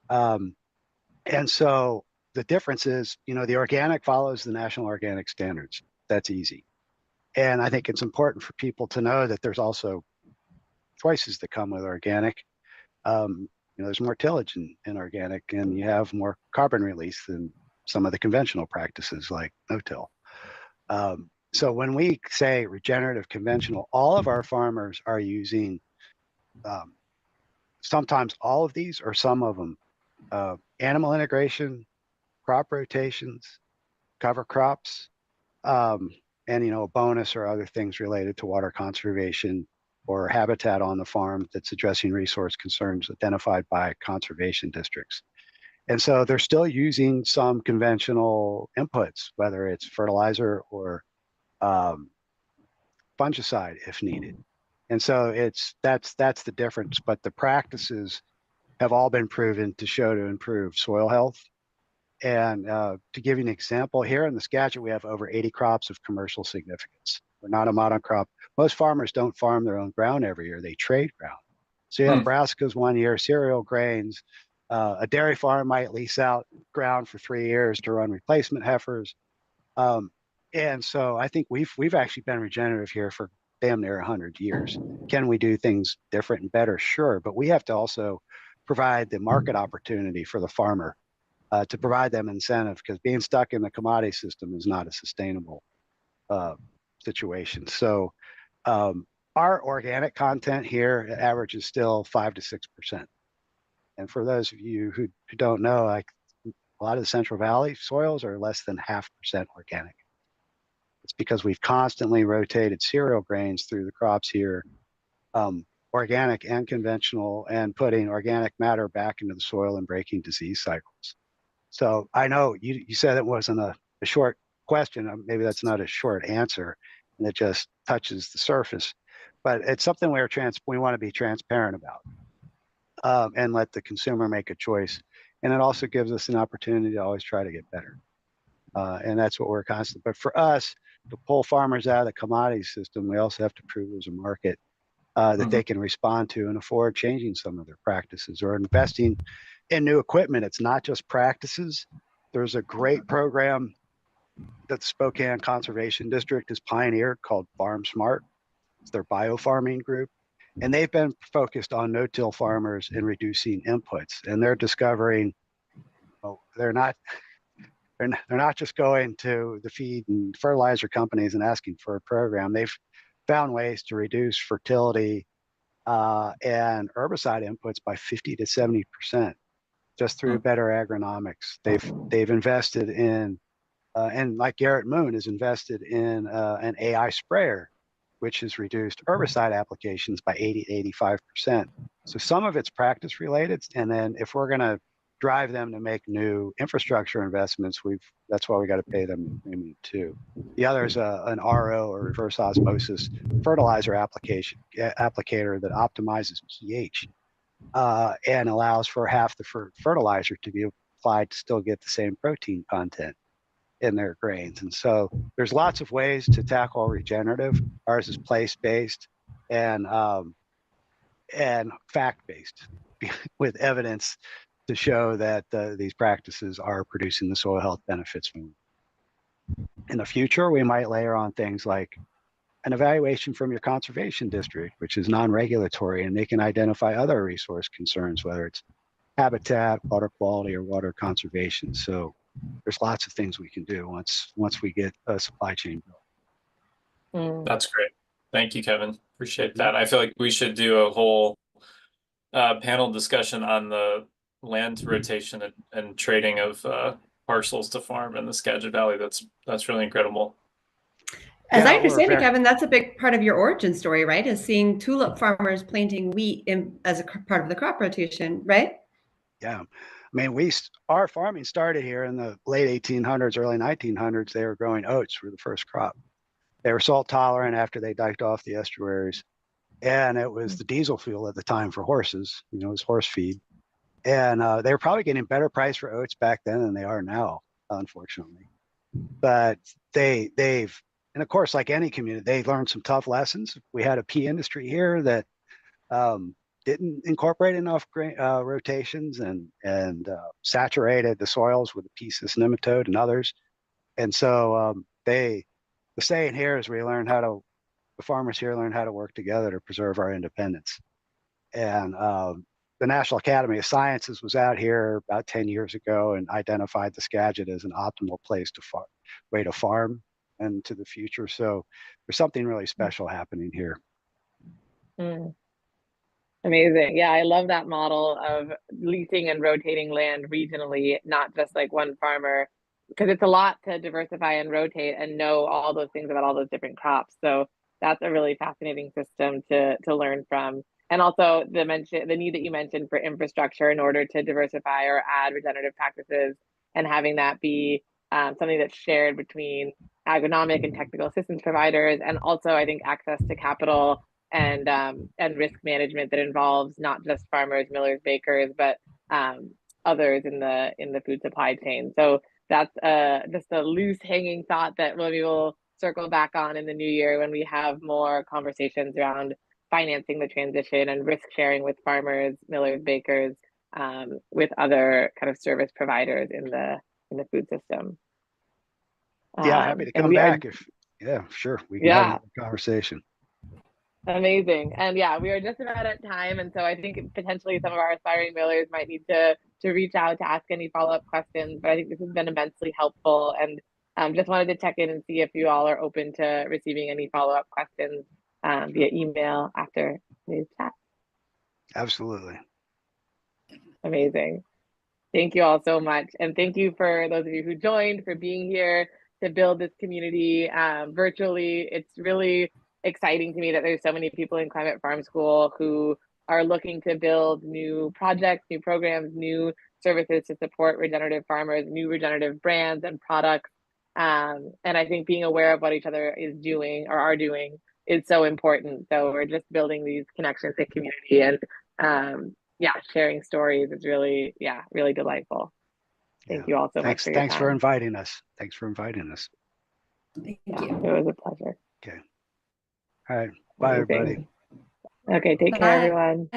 And so the difference is, the organic follows the national organic standards. That's easy. And I think it's important for people to know that there's also choices that come with organic. There's more tillage in organic, and you have more carbon release than some of the conventional practices like no-till. So when we say regenerative conventional, all of our farmers are using sometimes all of these or some of them. Animal integration, crop rotations, cover crops, and a bonus or other things related to water conservation or habitat on the farm that's addressing resource concerns identified by conservation districts. And so they're still using some conventional inputs, whether it's fertilizer or fungicide if needed. And so that's the difference. But the practices have all been proven to show to improve soil health. And to give you an example, here in the Skagit, we have over 80 crops of commercial significance. We're not a monocrop. Most farmers don't farm their own ground every year. They trade ground. So you have brassicas one year, cereal grains. A dairy farm might lease out ground for 3 years to run replacement heifers. And so I think we've actually been regenerative here for damn near 100 years. Can we do things different and better? Sure. But we have to also provide the market opportunity for the farmer to provide them incentive, because being stuck in the commodity system is not a sustainable situation. So our organic content here averages still 5 to 6%. And for those of you who don't know, like a lot of the Central Valley soils are less than 0.5% organic. It's because we've constantly rotated cereal grains through the crops here, organic and conventional, and putting organic matter back into the soil and breaking disease cycles. So I know you said it wasn't a short question. Maybe that's not a short answer, and it just touches the surface. But it's something we want to be transparent about, and let the consumer make a choice. And it also gives us an opportunity to always try to get better. And that's what we're constantly. But for us to pull farmers out of the commodity system, we also have to prove there's a market that they can respond to and afford changing some of their practices or investing in new equipment. It's not just practices. There's a great program that the Spokane Conservation District has pioneered called Farm Smart. It's their biofarming group. And they've been focused on no-till farmers and reducing inputs. And they're discovering they're not just going to the feed and fertilizer companies and asking for a program. They've found ways to reduce fertility and herbicide inputs by 50 to 70% just through better agronomics. They've invested in, and like Garrett Moon has invested in an AI sprayer, which has reduced herbicide applications by 80 to 85%. So some of it's practice related. And then if we're going to drive them to make new infrastructure investments, that's why we got to pay them a premium too. The other is an RO, or reverse osmosis fertilizer applicator that optimizes pH and allows for half the fertilizer to be applied to still get the same protein content in their grains. And so there's lots of ways to tackle regenerative. Ours is place-based and fact-based with evidence to show that these practices are producing the soil health benefits. In the future, we might layer on things like an evaluation from your conservation district, which is non-regulatory, and they can identify other resource concerns, whether it's habitat, water quality, or water conservation. So there's lots of things we can do once we get a supply chain built. That's great. Thank you, Kevin. Appreciate that. I feel like we should do a whole panel discussion on the land rotation and trading of parcels to farm in the Skagit Valley. That's really incredible. As Yeah, I understand it, very, Kevin, that's a big part of your origin story, right? Is seeing tulip farmers planting wheat as a part of the crop rotation, right? yeah. I mean, our farming started here in the late 1800s, early 1900s. They were growing oats for the first crop. They were salt tolerant after they diked off the estuaries. And it was the diesel fuel at the time for horses, it was horse feed. And they were probably getting better price for oats back then than they are now, unfortunately. But and of course, like any community, they learned some tough lessons. We had a pea industry here that didn't incorporate enough rotations and saturated the soils with the pea nematode and others. And so the saying here is the farmers here learn how to work together to preserve our independence. And the National Academy of Sciences was out here about 10 years ago and identified the Skagit as an optimal way to farm into the future. So there's something really special happening here. Mm. Amazing. Yeah, I love that model of leasing and rotating land regionally, not just like one farmer, because it's a lot to diversify and rotate and know all those things about all those different crops. So that's a really fascinating system to learn from. And also the need that you mentioned for infrastructure in order to diversify or add regenerative practices, and having that be something that's shared between agronomic and technical assistance providers, and also I think access to capital and risk management that involves not just farmers, millers, bakers, but others in the food supply chain. So that's just a loose hanging thought that we will circle back on in the new year when we have more conversations around financing the transition and risk sharing with farmers, millers, bakers, with other kind of service providers in the food system. Yeah, happy to come back yeah, sure. We can have a conversation. Amazing. And yeah, we are just about at time. And so I think potentially some of our aspiring millers might need to reach out to ask any follow-up questions. But I think this has been immensely helpful. And just wanted to check in and see if you all are open to receiving any follow-up questions via email after today's chat. Absolutely. Amazing. Thank you all so much. And thank you for those of you who joined, for being here to build this community virtually. It's really exciting to me that there's so many people in Climate Farm School who are looking to build new projects, new programs, new services to support regenerative farmers, new regenerative brands and products. And I think being aware of what each other is doing or are doing is so important. So we're just building these connections in community, and sharing stories is really delightful. Thank you all so much for your time. Thanks for inviting us. Thank you. It was a pleasure. Okay. All right. Bye, everybody. Okay, take care, everyone.